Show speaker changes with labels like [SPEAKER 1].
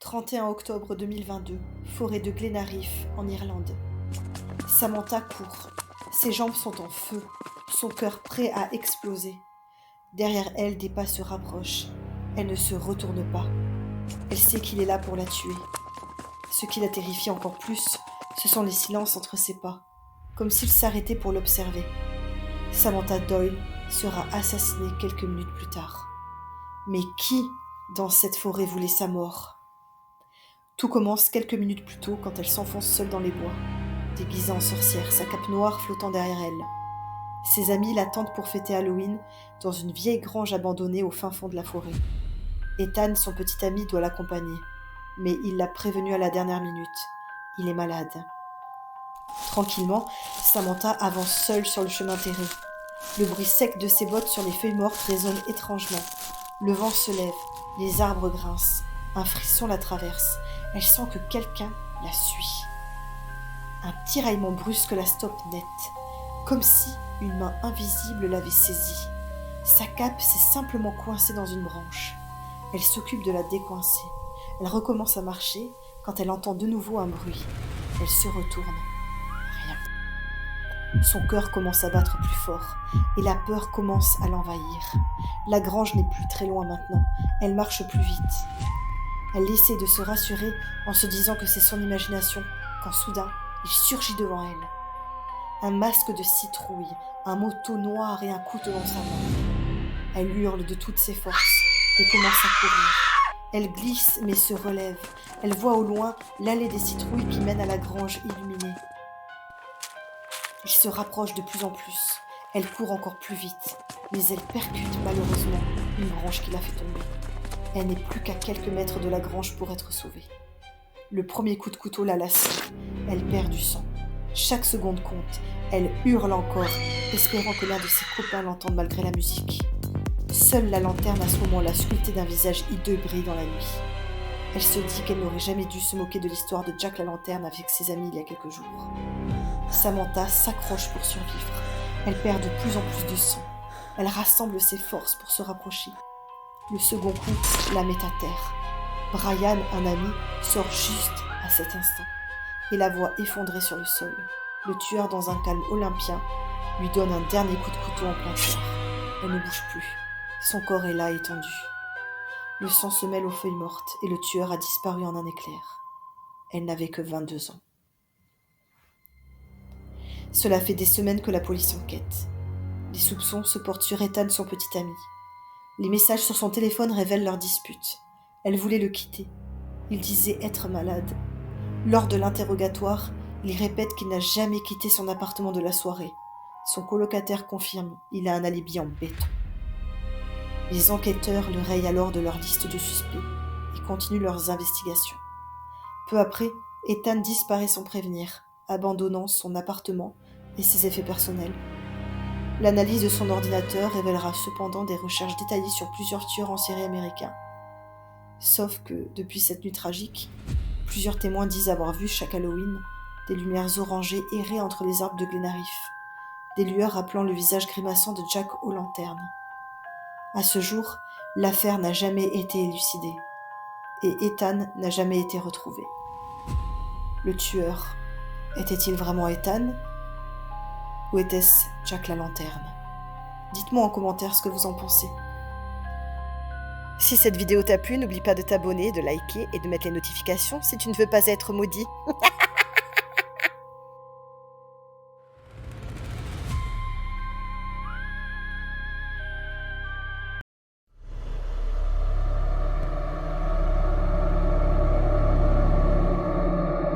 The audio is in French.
[SPEAKER 1] 31 octobre 2022, forêt de Glenarif, en Irlande. Samantha court. Ses jambes sont en feu, son cœur prêt à exploser. Derrière elle, des pas se rapprochent. Elle ne se retourne pas. Elle sait qu'il est là pour la tuer. Ce qui la terrifie encore plus, ce sont les silences entre ses pas, comme s'il s'arrêtait pour l'observer. Samantha Doyle sera assassinée quelques minutes plus tard. Mais qui, dans cette forêt, voulait sa mort ? Tout commence quelques minutes plus tôt quand elle s'enfonce seule dans les bois, déguisée en sorcière, sa cape noire flottant derrière elle. Ses amis l'attendent pour fêter Halloween dans une vieille grange abandonnée au fin fond de la forêt. Ethan, son petit ami, doit l'accompagner, mais il l'a prévenu à la dernière minute. Il est malade. Tranquillement, Samantha avance seule sur le chemin terré. Le bruit sec de ses bottes sur les feuilles mortes résonne étrangement. Le vent se lève, les arbres grincent, un frisson la traverse. Elle sent que quelqu'un la suit. Un tiraillement brusque la stoppe net, comme si une main invisible l'avait saisie. Sa cape s'est simplement coincée dans une branche. Elle s'occupe de la décoincer. Elle recommence à marcher quand elle entend de nouveau un bruit. Elle se retourne. Rien. Son cœur commence à battre plus fort et la peur commence à l'envahir. La grange n'est plus très loin maintenant. Elle marche plus vite. Elle essaie de se rassurer en se disant que c'est son imagination, quand soudain, il surgit devant elle. Un masque de citrouille, un manteau noir et un couteau dans sa main. Elle hurle de toutes ses forces et commence à courir. Elle glisse mais se relève. Elle voit au loin l'allée des citrouilles qui mène à la grange illuminée. Il se rapproche de plus en plus. Elle court encore plus vite, mais elle percute malheureusement une branche qui la fait tomber. Elle n'est plus qu'à quelques mètres de la grange pour être sauvée. Le premier coup de couteau la lasse. Elle perd du sang. Chaque seconde compte. Elle hurle encore, espérant que l'un de ses copains l'entende malgré la musique. Seule la lanterne à ce moment-là, sculptée d'un visage hideux, brille dans la nuit. Elle se dit qu'elle n'aurait jamais dû se moquer de l'histoire de Jack la lanterne avec ses amis il y a quelques jours. Samantha s'accroche pour survivre. Elle perd de plus en plus de sang. Elle rassemble ses forces pour se rapprocher. Le second coup la met à terre. Brian, un ami, sort juste à cet instant et la voit effondrée sur le sol. Le tueur, dans un calme olympien, lui donne un dernier coup de couteau en plein cœur. Elle ne bouge plus. Son corps est là, étendu. Le sang se mêle aux feuilles mortes et le tueur a disparu en un éclair. Elle n'avait que 22 ans. Cela fait des semaines que la police enquête. Les soupçons se portent sur Ethan, son petit ami. Les messages sur son téléphone révèlent leur dispute. Elle voulait le quitter. Il disait être malade. Lors de l'interrogatoire, il répète qu'il n'a jamais quitté son appartement de la soirée. Son colocataire confirme, il a un alibi en béton. Les enquêteurs le rayent alors de leur liste de suspects et continuent leurs investigations. Peu après, Ethan disparaît sans prévenir, abandonnant son appartement et ses effets personnels. L'analyse de son ordinateur révélera cependant des recherches détaillées sur plusieurs tueurs en série américains. Sauf que, depuis cette nuit tragique, plusieurs témoins disent avoir vu chaque Halloween des lumières orangées errer entre les arbres de Glenarif, des lueurs rappelant le visage grimaçant de Jack aux lanternes. À ce jour, l'affaire n'a jamais été élucidée, et Ethan n'a jamais été retrouvé. Le tueur, était-il vraiment Ethan ? Ou était-ce Jack la lanterne ? Dites-moi en commentaire ce que vous en pensez. Si cette vidéo t'a plu, n'oublie pas de t'abonner, de liker et de mettre les notifications si tu ne veux pas être maudit.